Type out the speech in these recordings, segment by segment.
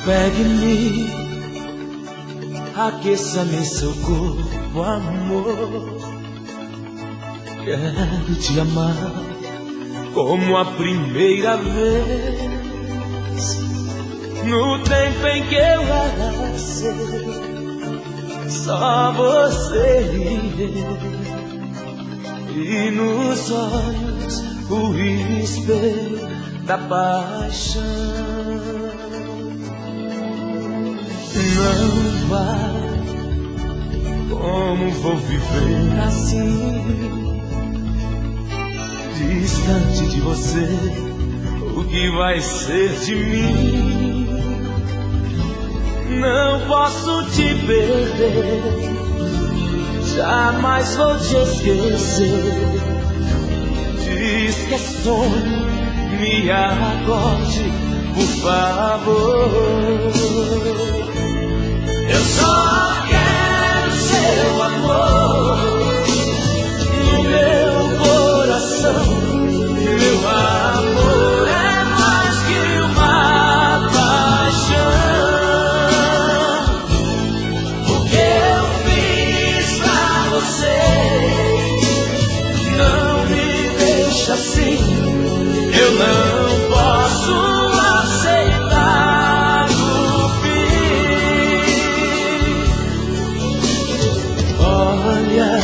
Pegue-me, aqueça-me seu corpo, amor. Quero te amar como a primeira vez. No tempo em que eu era seu, só você e eu. E nos olhos o espelho da paixão. Não vai, como vou viver assim, distante de você, o que vai ser de mim? Não posso te perder, jamais vou te esquecer. Diz que é sonho, me acorde, por favor. Eu só quero seu amor no meu coração. Meu amor é mais que uma paixão. O que eu fiz pra você não me deixa assim. Eu não posso aceitar o fim. Olha,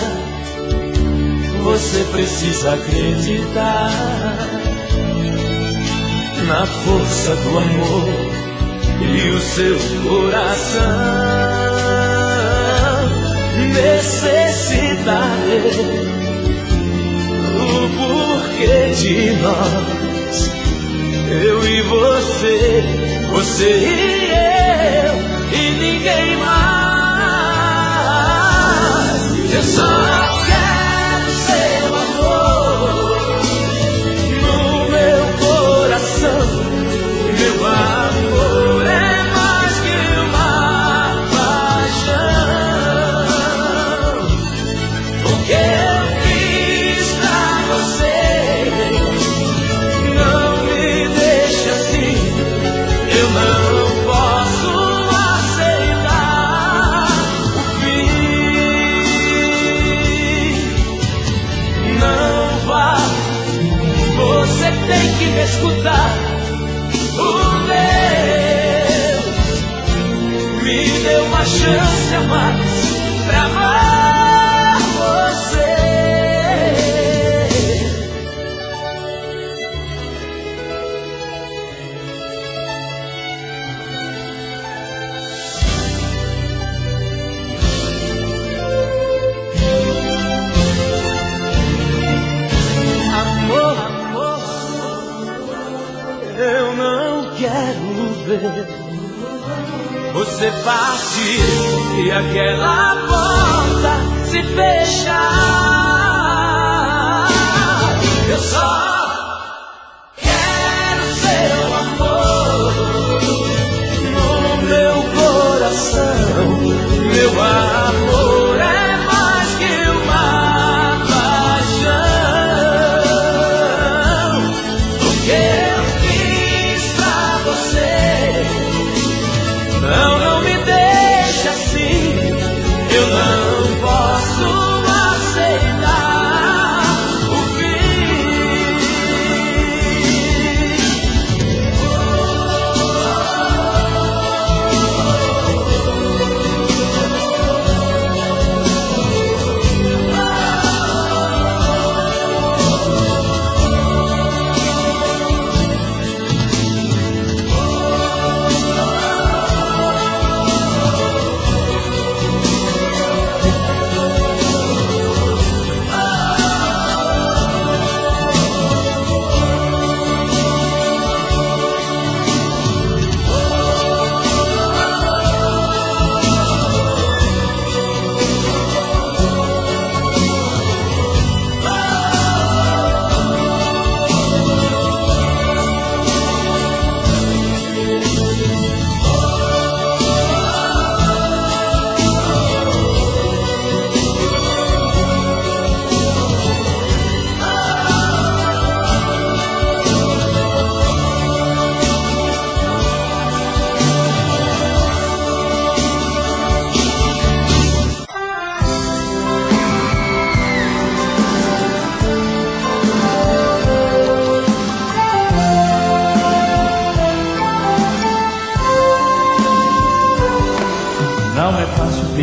você precisa acreditar na força do amor e o seu coração. Necessitar o porquê de nós, eu e você, você e eu, e ninguém mais. Eu só quero seu amor no meu coração. Meu amor é mais que uma paixão. O que eu fiz pra você não me deixa assim. Eu não posso aceitar o fim. Não vá, você tem que me escutar. O Deus me deu uma chance a mais pra amar você. Amor, amor, eu não quero ver você partir e aquela porta se fechar. Eu só quero seu amor no meu coração. Meu amor é mais que uma paixão. O que eu fiz pra você não me deixa assim. Eu não posso aceitar o fim.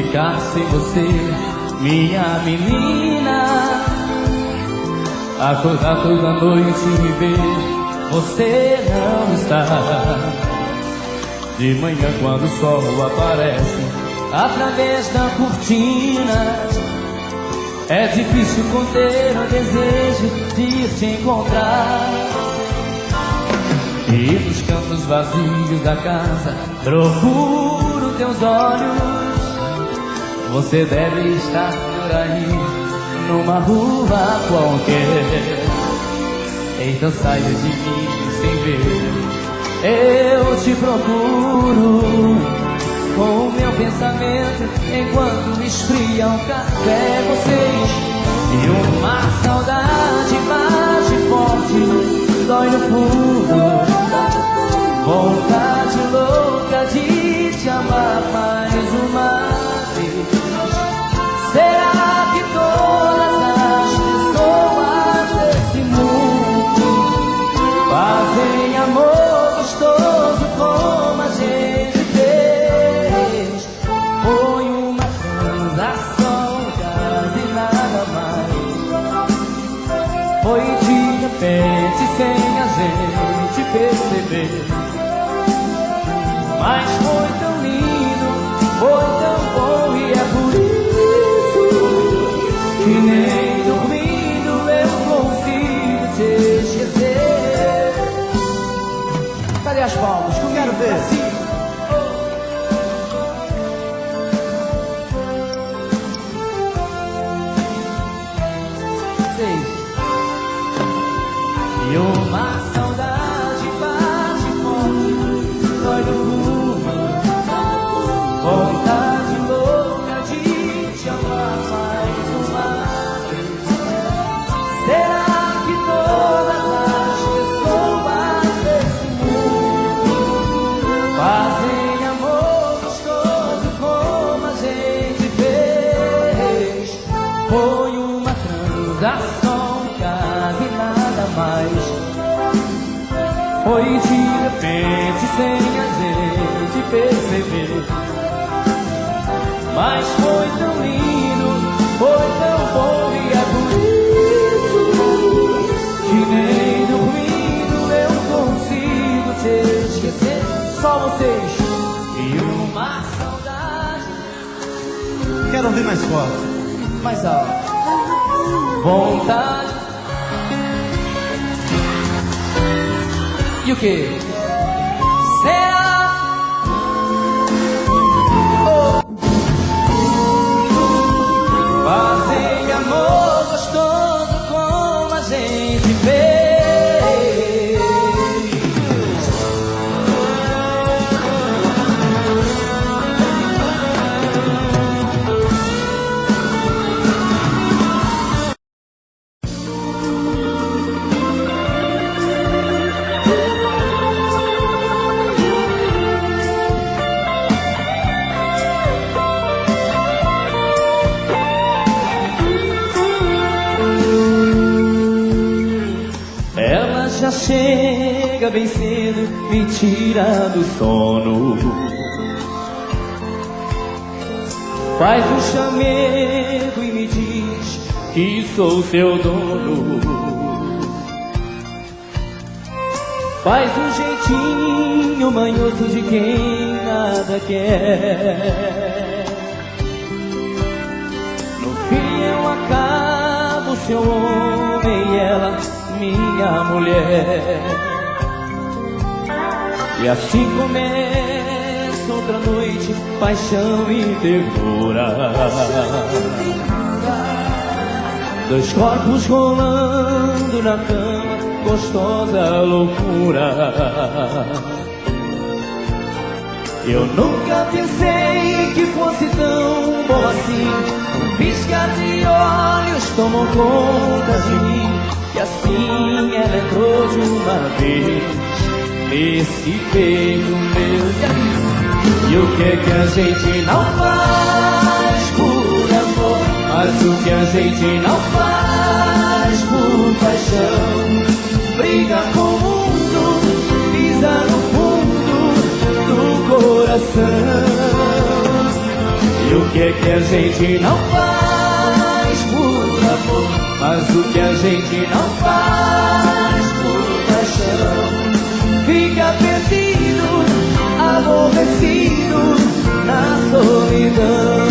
ficar sem você, minha menina. Acordar toda noite e me ver, você não está. De manhã quando o sol aparece através da cortina, é difícil conter o desejo de ir te encontrar. E nos cantos vazios da casa procuro teus olhos. Você deve estar por aí, numa rua qualquer. Então saia de mim sem ver. Eu te procuro com o meu pensamento enquanto esfria o café. Vocês e uma saudade bate forte, dói no fundo. Vontade louca de te amar mais uma vez. Será que todas as pessoas desse mundo fazem amor gostoso como a gente fez? Foi uma transação, quase nada mais. Foi de repente sem a gente perceber. Mas foi tão lindo, foi tão bom, e é por isso que nem dormindo eu consigo te esquecer. Cadê as palmas? Que eu quero ver. Assim. E uma saudade bate forte, dói no fundo. Vontade louca de te amar mais uma vez. Será que todas as pessoas desse mundo fazem amor gostoso como a gente fez? Foi uma transação, quase nada mais. Foi de repente sem a gente perceber. Mas foi tão lindo, foi tão bom, e é por isso que nem dormindo eu consigo te esquecer. Só vocês e uma saudade. Quero ouvir mais forte, mais alto. Vontade. E o que? Será? Fazem amor gostoso como a gente fez. Já chega bem cedo, me tira do sono. Faz um chamego e me diz que sou seu dono. Faz um jeitinho manhoso de quem nada quer. No fim eu acabo seu homem e ela minha mulher. E assim começa outra noite, paixão e ternura. Dois corpos rolando na cama, gostosa loucura. Eu nunca pensei que fosse tão bom assim. Um piscar de olhos tomou conta de mim. E assim ela entrou de uma vez nesse peito meu. E o que a gente não faz por amor, mas o que a gente não faz por paixão. Briga com o mundo, pisa no fundo do coração. E o que é que a gente não faz por amor? Mas o que a gente não faz por paixão? Fica perdido, aborrecido na solidão.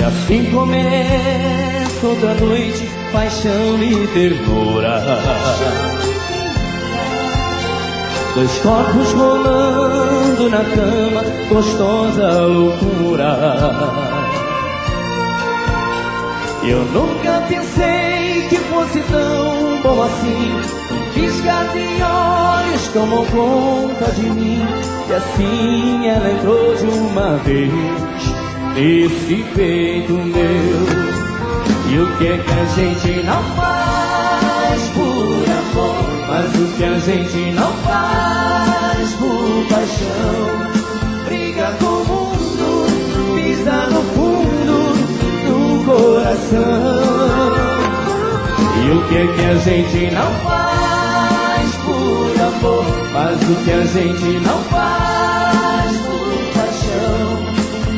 Assim começa outra noite, paixão e ternura. Dois corpos rolando na cama, gostosa loucura. Eu nunca pensei que fosse tão bom assim. Um piscar de olhos tomou conta de mim. E assim ela entrou de uma vez nesse peito meu. E o que é que a gente não faz por amor? Mas o que a gente não faz por paixão? Briga com o mundo, pisa no fundo do coração. E o que é que a gente não faz por amor? Mas o que a gente não faz por paixão?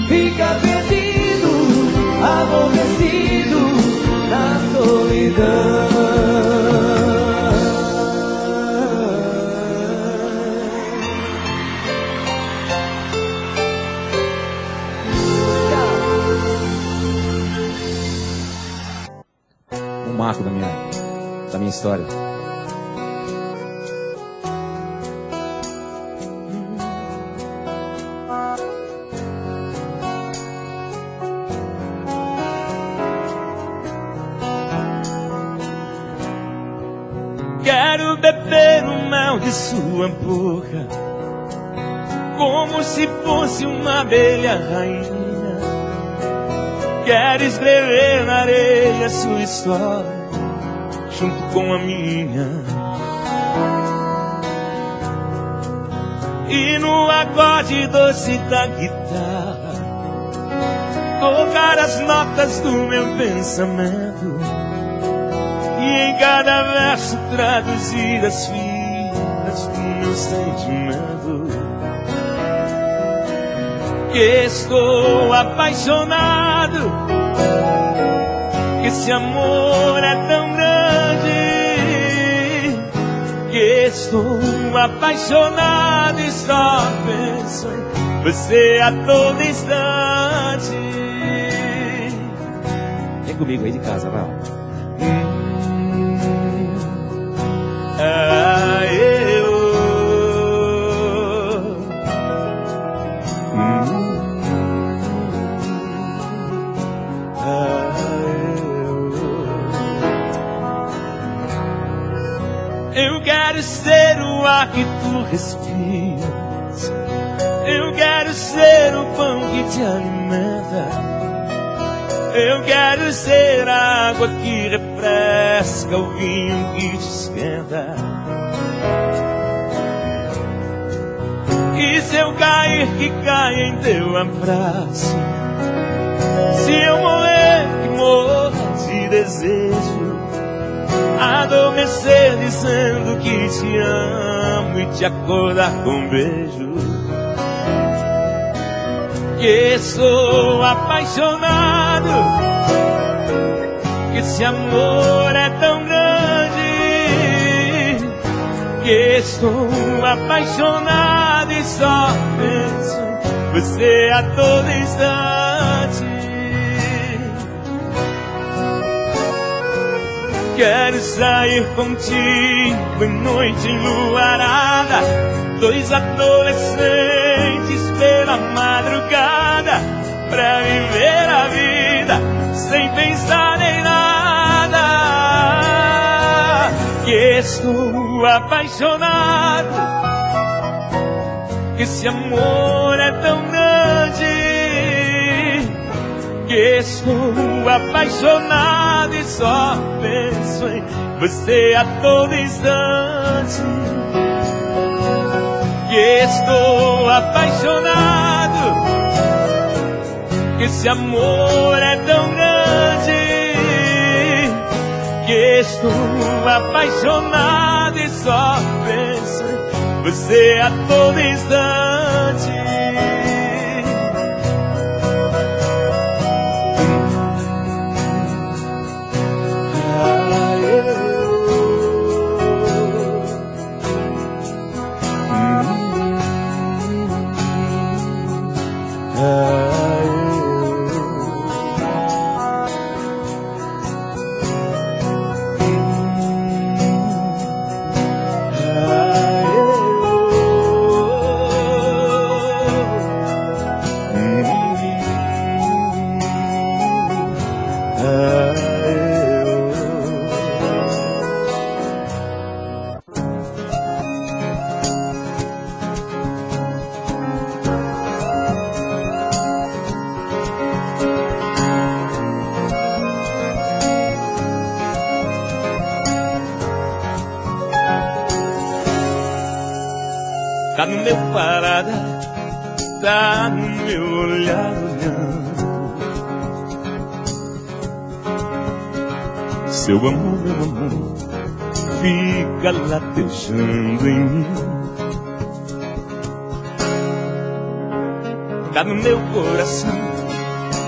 Fica perdido, aborrecido na solidão. Um marco da minha história. Quero beber o mel de sua boca, como se fosse uma abelha rainha. Quero escrever na areia sua história, junto com a minha. E no acorde doce da guitarra, tocar as notas do meu pensamento. E em cada verso traduzir as fibras do meu sentimento. Que estou apaixonado, que esse amor é tão grande. Que estou apaixonado e só penso em você a todo instante. Vem comigo aí de casa, vai lá. Eu quero ser o ar que tu respiras. Eu quero ser o pão que te alimenta. Eu quero ser a água que refresca, o vinho que te esquenta. E se eu cair, que caia em teu abraço. Se eu morrer, que morra de desejo. Adormecer dizendo que te amo e te acordar com um beijo. Que sou apaixonado, que esse amor é tão grande. Que estou apaixonado e só penso em você a todo instante. Quero sair contigo em noite enluarada, dois adolescentes pela madrugada, pra viver a vida sem pensar em nada. Que estou apaixonado, que esse amor é tão grande. Que estou apaixonado e só penso em você a todo instante. Que estou apaixonado, que esse amor é tão grande. Que estou apaixonado e só penso em você a todo instante. Tá no meu parada, tá no meu olhar olhando. Seu amor, meu amor, fica latejando em mim. Tá no meu coração,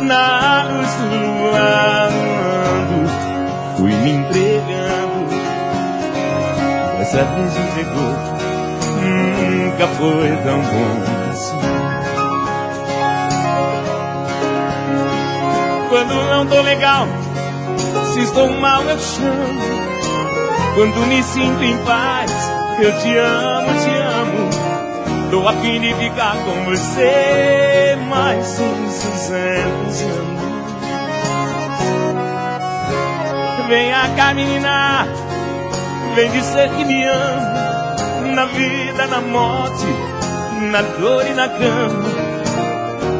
na luz do luar, fui me entregando. Dessa vez entregou. Nunca foi tão bom assim. Quando não tô legal, se estou mal eu chamo. Quando me sinto em paz, eu te amo, te amo. Tô a fim de ficar com você mais uns 200 anos. Venha cá, menina, vem dizer que me ama. Na vida, na morte, na dor e na cama.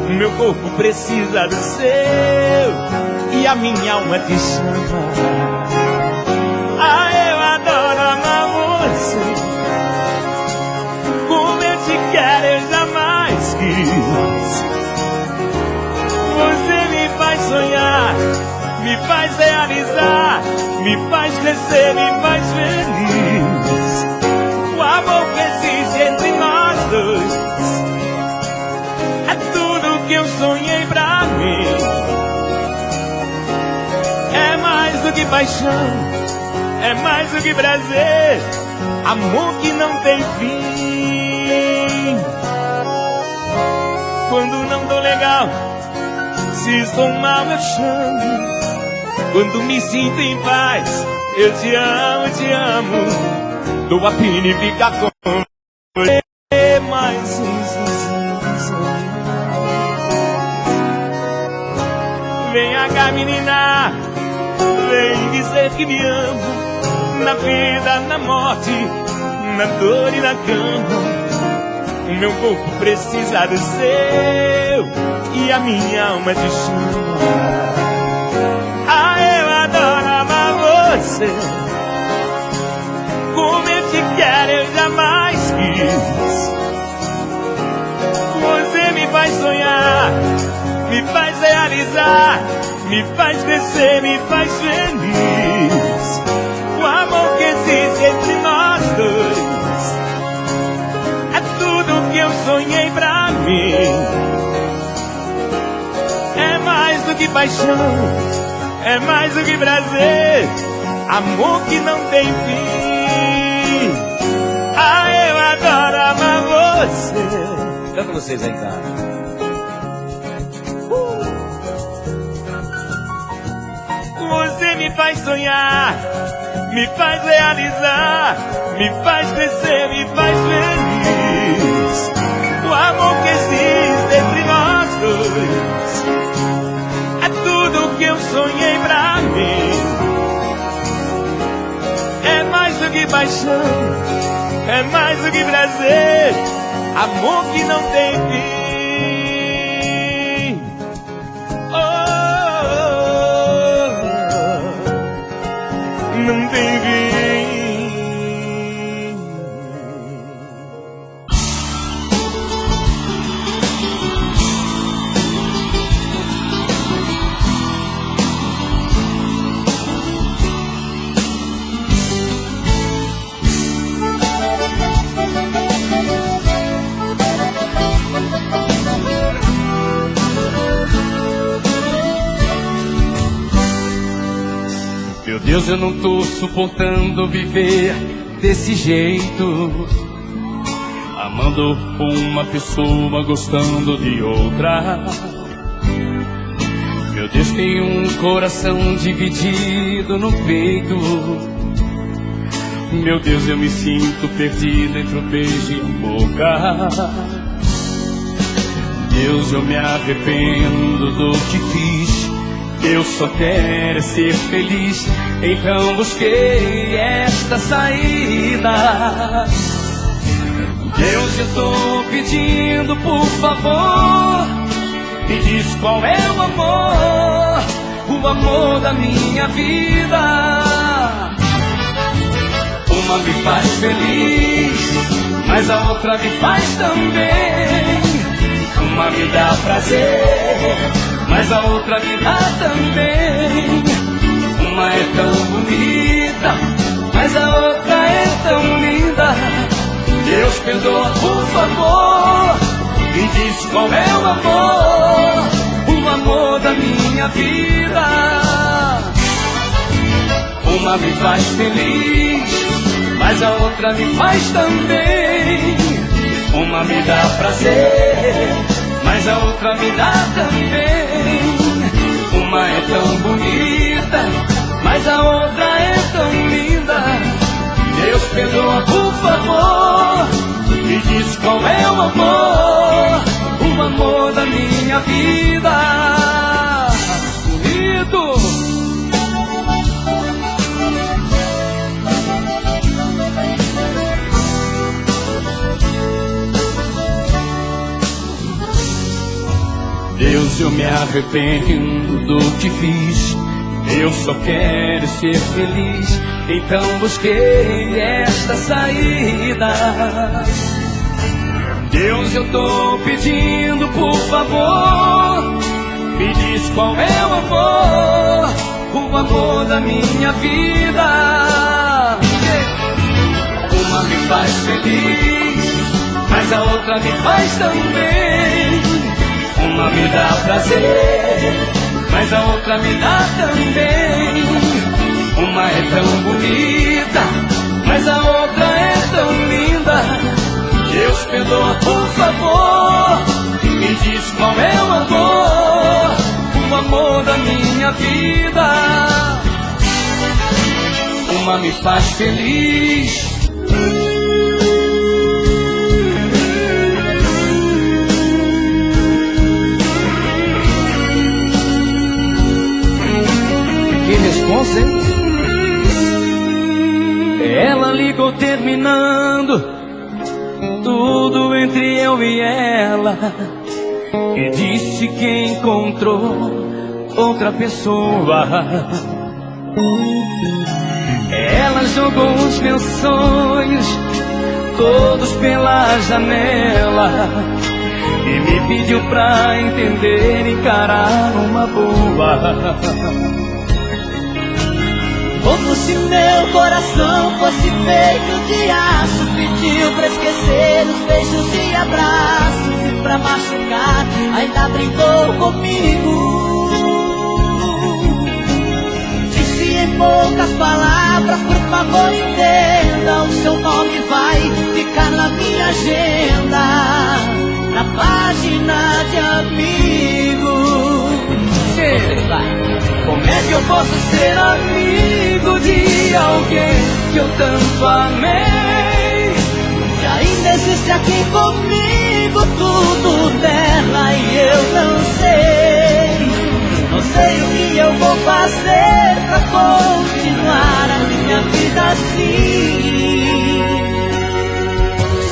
Meu corpo precisa do seu e a minha alma te chama. Ah, eu adoro amar você. Como eu te quero, eu jamais quis. Você me faz sonhar, me faz realizar, me faz crescer, me faz feliz. O amor que existe entre nós dois é tudo que eu sonhei pra mim. É mais do que paixão, é mais do que prazer, amor que não tem fim. Quando não tô legal, se estou mal eu chamo. Quando me sinto em paz, eu te amo, te amo. Tô a fim de ficar com você mais uns 200 anos. Venha cá, menina, vem dizer que me ama. Na vida, na morte, na dor e na cama. O meu corpo precisa do seu e a minha alma te chama. Ah, eu adoro amar você. Como eu te quero, eu jamais quis. Você me faz sonhar, me faz realizar, me faz crescer, me faz feliz. O amor que existe entre nós dois é tudo que eu sonhei pra mim. É mais do que paixão, é mais do que prazer, amor que não tem fim. Ah, eu adoro amar você. Canta vocês aí, cara. Você me faz sonhar, me faz realizar, me faz crescer, me faz feliz. O amor que existe entre nós dois é tudo que eu sonhei pra mim. É mais do que paixão, é mais do que prazer, amor que não tem fim. não tem fim. Meu Deus, eu não tô suportando viver desse jeito, amando uma pessoa, gostando de outra. Meu Deus, tem um coração dividido no peito. Meu Deus, eu me sinto perdido entre um beijo e a boca. Deus, eu me arrependo do que fiz. Eu só quero ser feliz, então busquei esta saída. Deus, eu tô pedindo, por favor, me diz qual é o amor da minha vida. Uma me faz feliz, mas a outra me faz também. Uma me dá prazer, mas a outra me dá também. Uma é tão bonita, mas a outra é tão linda. Deus, perdoa, por favor, me diz qual é o amor da minha vida. Uma me faz feliz, mas a outra me faz também. Uma me dá prazer, mas a outra me dá também. Uma é tão bonita, mas a outra é tão linda. Deus, perdoa, por favor, me diz qual é o amor da minha vida. Bonito! Deus, eu me arrependo do que fiz. Eu só quero ser feliz, então busquei esta saída. Deus, eu tô pedindo, por favor, me diz qual é o amor da minha vida. Uma me faz feliz, mas a outra me faz também. Uma me dá prazer, mas a outra me dá também. Uma é tão bonita, mas a outra é tão linda. Deus, perdoa, por favor, me diz qual é o amor da minha vida. Uma me faz feliz, responsa, hein? Ela ligou terminando tudo entre eu e ela e disse que encontrou outra pessoa. Ela jogou os meus sonhos todos pela janela e me pediu pra entender e encarar uma boa. Como se meu coração fosse feito de aço, pediu pra esquecer os beijos e abraços, e pra machucar ainda brincou comigo. Disse em poucas palavras, por favor entenda, o seu nome vai ficar na minha agenda, na página de amigo. Como é que eu posso ser amigo de alguém que eu tanto amei? Se ainda existe aqui comigo tudo dela e eu não sei. Não sei o que eu vou fazer pra continuar a minha vida assim.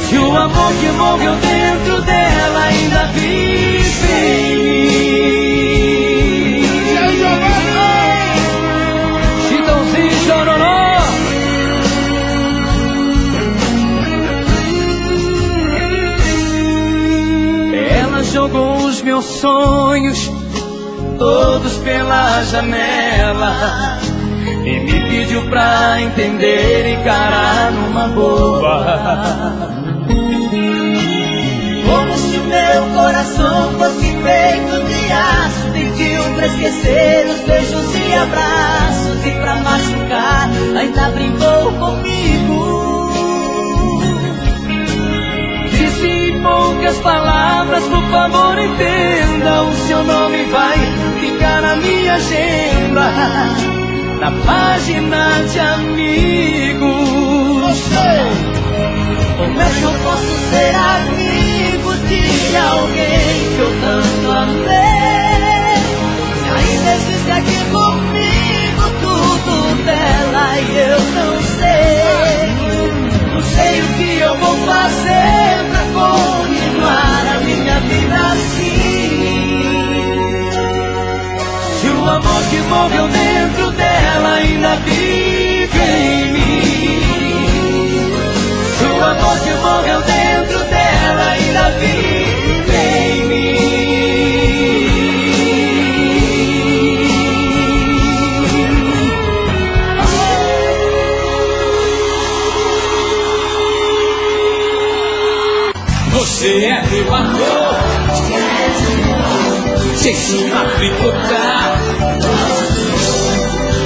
Se o amor que morreu dentro dela ainda vive em mim. Chitãozinho Chororó. meus sonhos todos pela janela e me pediu pra entender e encarar numa boa. Como se o meu coração fosse feito de aço, pediu pra esquecer os beijos e abraços, e pra machucar ainda brincou comigo. Disse em poucas palavras, por favor entenda, o seu nome vai ficar na minha agenda, na página de amigos. Como é que eu posso ser amigo de alguém que eu tanto amei, se ainda existe aqui comigo tudo dela e eu não sei? Não sei o que eu vou fazer pra continuar a minha vida assim, se o amor que morreu dentro dela ainda vive em mim. O amor que morreu dentro dela ainda vive em mim. Você é meu amor, sem se matricular,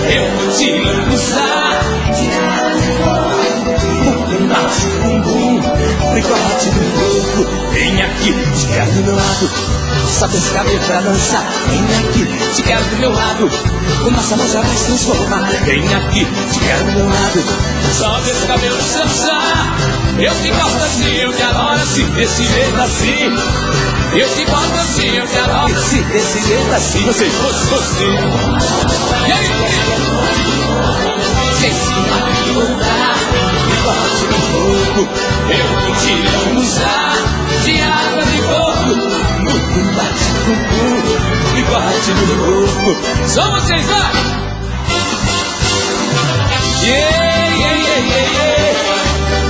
eu vou te usar. Bate o bumbum, bigode no corpo. Vem aqui, te quero do meu lado. Sobe esse cabelo pra dançar. Vem aqui, te quero do meu lado. O nosso amor já vai se transformar. Vem aqui, te quero do meu lado. Sobe esse cabelo pra dançar. Eu te gosto assim, eu te adoro assim, desse jeito assim. Eu te gosto assim, eu te adoro assim, desse jeito assim. Você. E aí? Sem se matricular, bigode no corpo, eu vou te usar de água de coco, no bate no bigode no corpo. Só vocês, vai! Yeah, yeah, yeah, yeah,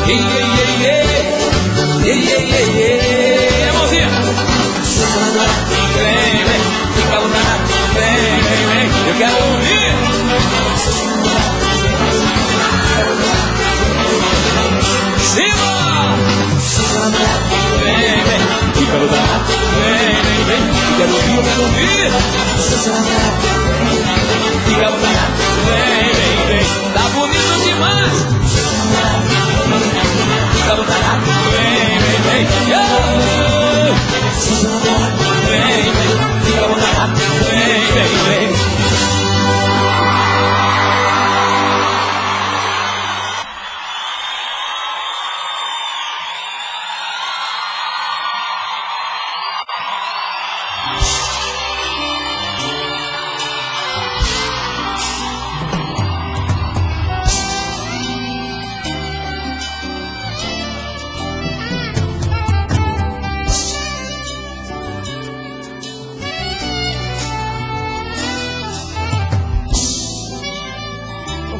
yeah, yeah, yeah, yeah, yeah, yeah, mãozinha! Vem, vem, fica lutando, vem, eu quero ouvir! Vem, vem, fica lutando, vem, eu quero ouvir! Fica lutando, vem, tá bonito demais! Fica lutando, vem, vem, fica lutando, vem.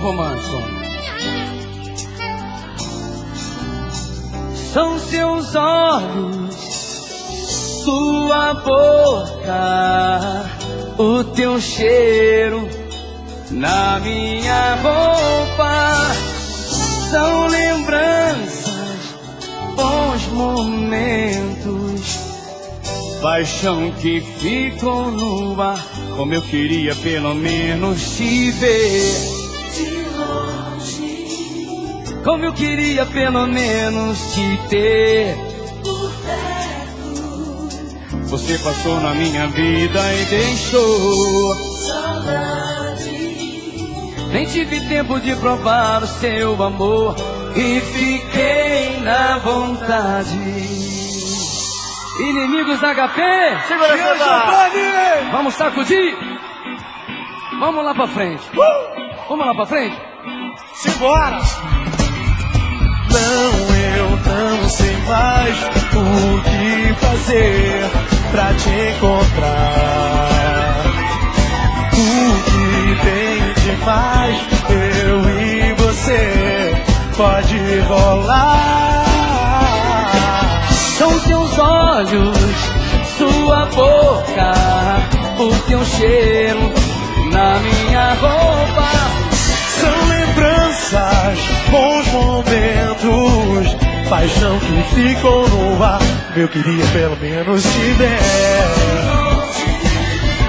Romântico. São seus olhos, sua boca, o teu cheiro na minha roupa. São lembranças, bons momentos, paixão que ficou no ar. Como eu queria pelo menos te ver. Como eu queria pelo menos te ter por perto. Você passou na minha vida e deixou saudade. Nem tive tempo de provar o seu amor e fiquei na vontade. Inimigos HP, Segura essa. vamos sacudir. Vamos lá pra frente. Vamos lá pra frente. Simbora! Não, eu não sei mais o que fazer pra te encontrar. O que tem demais, eu e você, pode rolar. São teus olhos, sua sua boca, o teu cheiro na minha roupa. São lembranças, bons momentos, paixão que ficou no ar. Eu queria pelo menos te ver,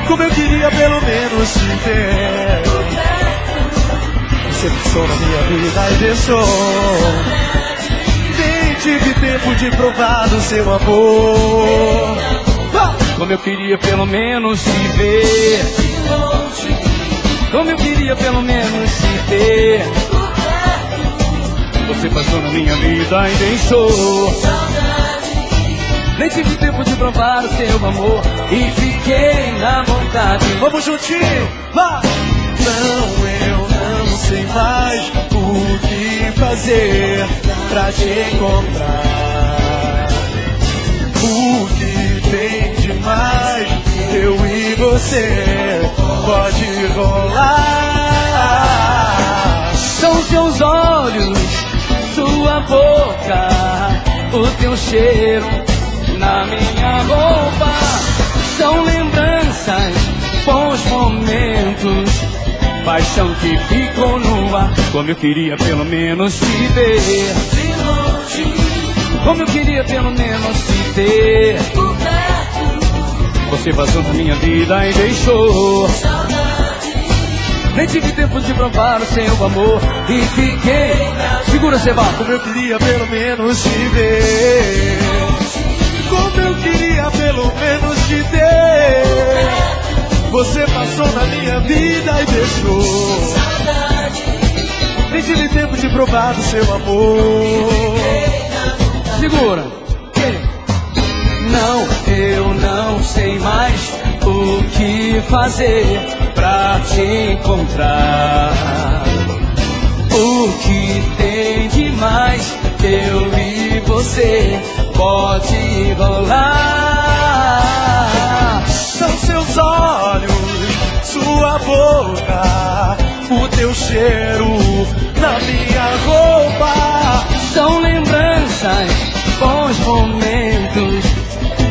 como eu queria pelo menos te ver. Você passou na minha vida e deixou, nem tive tempo de provar do seu amor. Como eu queria pelo menos te ver, como eu queria pelo menos te ter. Você passou na minha vida e deixou, nem tive tempo de provar o seu amor e fiquei na vontade. Vamos juntinho, vai! Não, eu não sei mais o que fazer pra te encontrar. O que tem de mais, eu e você, pode rolar. São seus olhos, sua boca, o teu cheiro na minha roupa. São lembranças, bons momentos, paixão que ficou no ar. Como eu queria pelo menos te ver, como eu queria pelo menos te ter. Você passou na minha vida e deixou, nem tive tempo de provar o seu amor e fiquei. Segura, Seba. Como eu queria pelo menos te ver, como eu queria pelo menos te ter. Você passou na minha vida e deixou, nem tive tempo de provar do seu amor. Segura. Não, eu não sei mais o que fazer pra te encontrar. O que tem de mais, eu e você, pode rolar. São seus olhos, sua boca, o teu cheiro na minha roupa. São lembranças, bons momentos,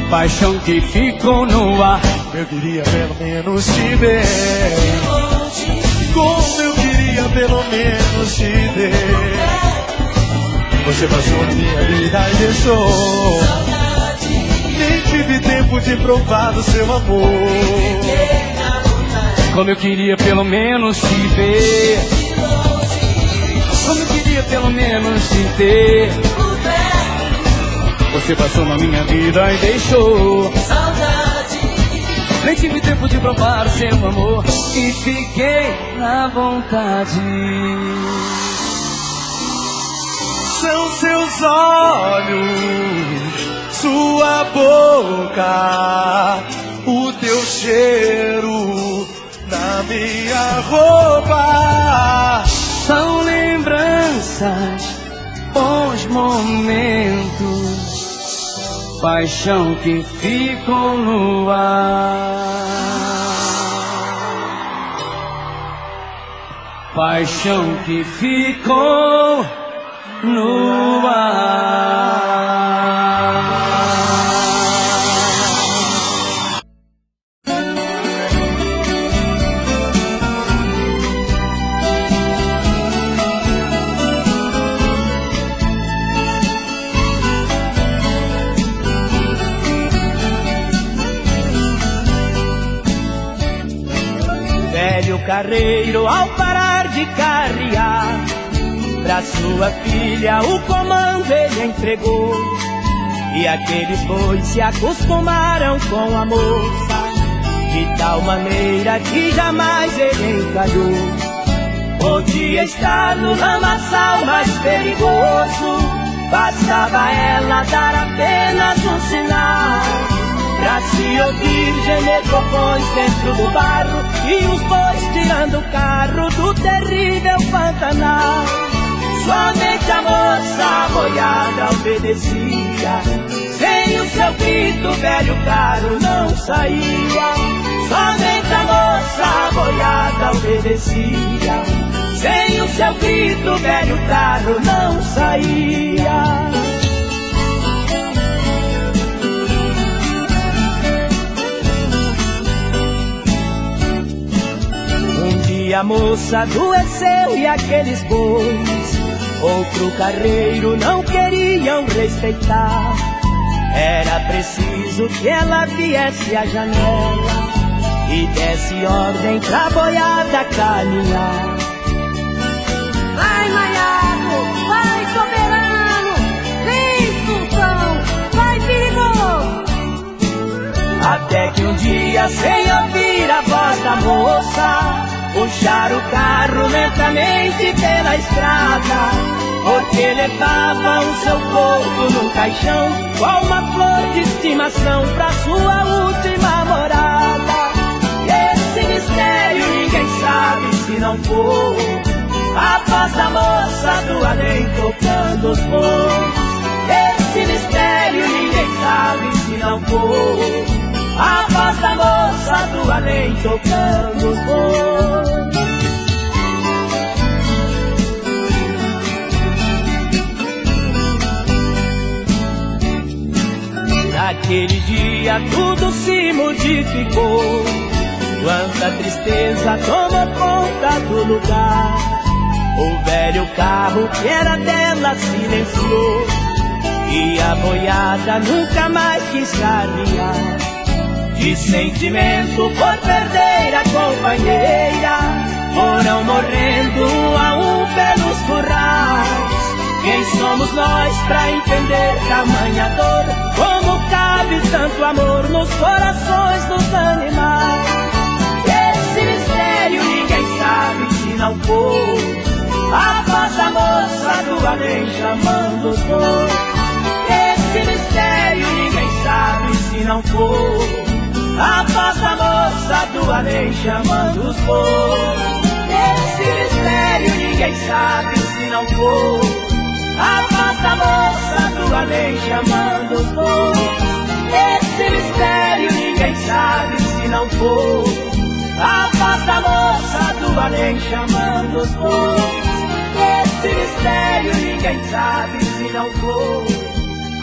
paixão que ficou no ar. Eu queria pelo menos te ver, como eu queria pelo menos te ver. Você passou na minha vida e deixou, nem tive tempo de provar do seu amor. Como eu queria pelo menos te ver, como eu queria pelo menos te ter. Você passou na minha vida e deixou, nem tive tempo de provar o seu amor e fiquei na vontade. São seus olhos, sua boca, o teu cheiro na minha roupa. São lembranças, bons momentos, paixão que ficou no ar. Paixão que ficou no ar. Velho carreiro, ao parar de carrear, pra sua filha o comando ele entregou. E aqueles bois se acostumaram com a moça, de tal maneira que jamais ele encalhou. Podia estar no lamaçal mais perigoso, bastava ela dar apenas um sinal, pra se ouvir gemer cocões dentro do barro e os bois tirando o carro do terrível Pantanal. Somente a moça boiada obedecia, sem o seu grito velho carro não saía. Somente a moça boiada obedecia, sem o seu grito velho carro não saía. E a moça adoeceu e aqueles bois outro carreiro não queriam respeitar. Era preciso que ela viesse à janela e desse ordem pra boiada caminhar. Vai, Maiado, vai, soberano, vem, sultão, vai, perigoso. Até que um dia, sem ouvir a voz da moça, puxaram o carro lentamente pela estrada, porque levavam o seu corpo num caixão, qual uma flor de estimação pra sua última morada. E esse mistério ninguém sabe se não for a voz da moça do além tocando os bons. Esse mistério ninguém sabe se não for a voz da moça do além tocando os bons. Naquele dia tudo se modificou, quanta tristeza tomou conta do lugar. O velho carro que era dela silenciou e a boiada nunca mais quis caminhar. De sentimento por perder a companheira, foram morrendo um a um pelos currais. Quem somos nós pra entender tamanha dor? Como cabe tanto amor nos corações dos animais? Esse mistério ninguém sabe se não for a voz da moça do além chamando os bons. Esse mistério ninguém sabe se não for a voz da moça do além chamando os bons. Esse mistério ninguém sabe se não for a voz da moça do além chamando os bons. Esse mistério ninguém sabe se não for a voz da moça do além chamando os bons. Esse mistério ninguém sabe se não for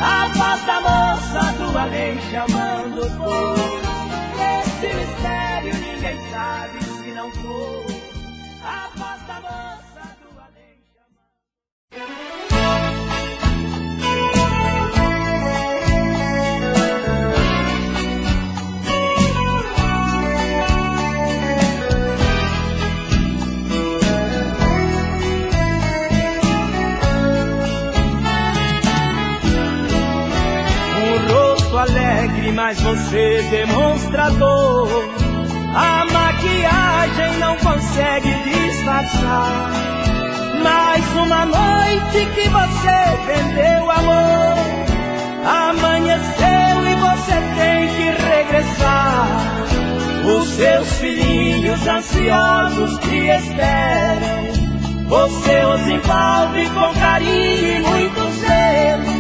a voz da moça do além chamando os bons. Esse mistério ninguém sabe se não for a voz da moça do além chamando. Alegre, mas você demonstra dor. A maquiagem não consegue disfarçar. Mais uma noite que você vendeu amor. Amanheceu e você tem que regressar. Os seus filhinhos ansiosos te esperam. Você os envolve com carinho e muito zelo.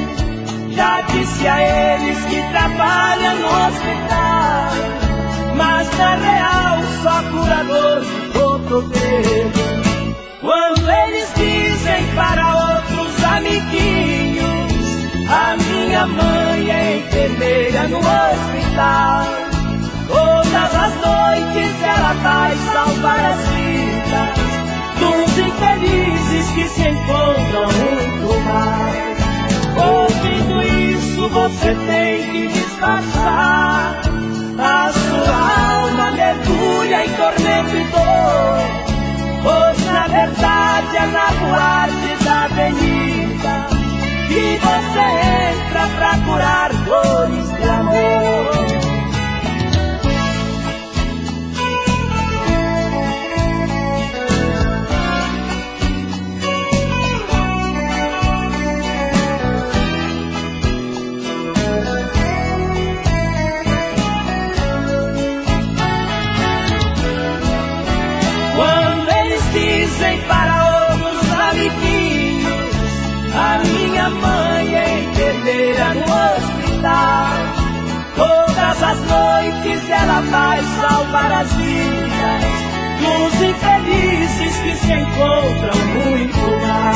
Já disse a eles que trabalha no hospital, mas na real só curador de cotovelo. Quando eles dizem para outros amiguinhos, a minha mãe é enfermeira no hospital, todas as noites ela vai salvar as vidas dos infelizes que se encontram muito mal. Ouvindo isso você tem que disfarçar. A sua alma mergulha em tormento e dor, pois na verdade é na boate da avenida que você entra pra curar dores de amor. Para outros amiguinhos, a minha mãe é enfermeira no hospital, todas as noites ela vai salvar as vidas dos infelizes que se encontram muito mal.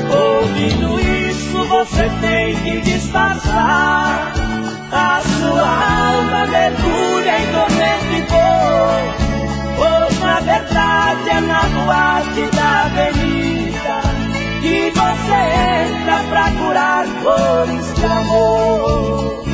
Ouvindo isso você tem que disfarçar. A sua alma mergulha em tormento e dor, pois na a verdade é na boate da avenida que você entra pra curar dores de amor.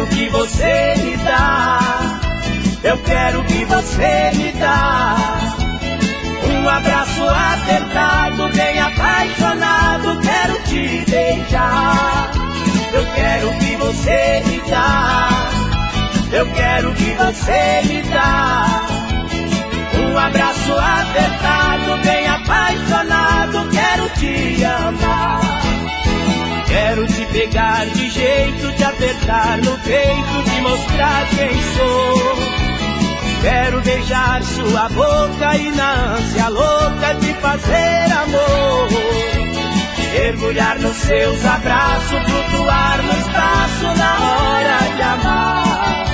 Que você me dá, eu quero que você me dá um abraço apertado, bem apaixonado, quero te beijar. Eu quero que você me dá, eu quero que você me dá um abraço apertado, bem apaixonado, quero te amar. Quero te pegar de jeito, te apertar no peito, te mostrar quem sou. Quero beijar sua boca e na ânsia louca te fazer amor. Mergulhar nos seus abraços, flutuar no espaço na hora de amar.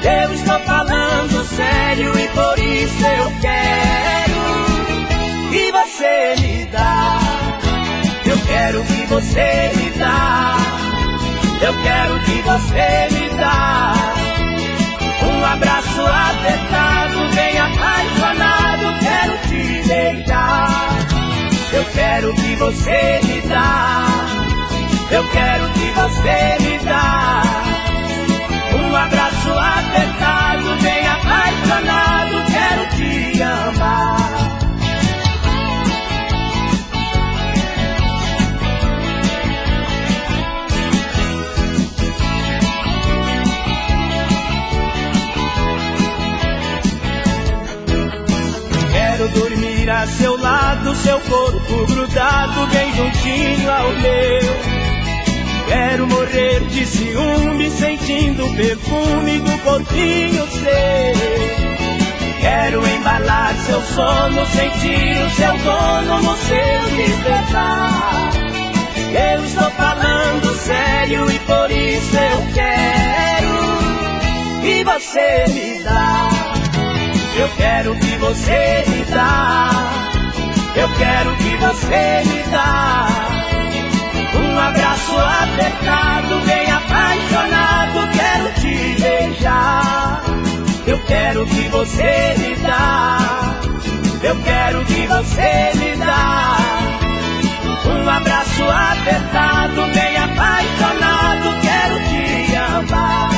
Eu estou falando sério e por isso eu quero que você me dá. Eu quero que você me dá, eu quero que você me dá um abraço apertado, bem apaixonado, quero te beijar. Eu quero que você me dá, eu quero que você me dá um abraço apertado, bem apaixonado, quero te amar. Quero dormir a seu lado, seu corpo grudado bem juntinho ao meu. Quero morrer de ciúme, sentindo o perfume do corpinho seu. Quero embalar seu sono, sentir o seu dono no seu despertar. Eu estou falando sério e por isso eu quero que você me dá. Eu quero que você me dá, eu quero que você me dá um abraço apertado, bem apaixonado, quero te beijar. Eu quero que você me dá, eu quero que você me dá um abraço apertado, bem apaixonado, quero te amar.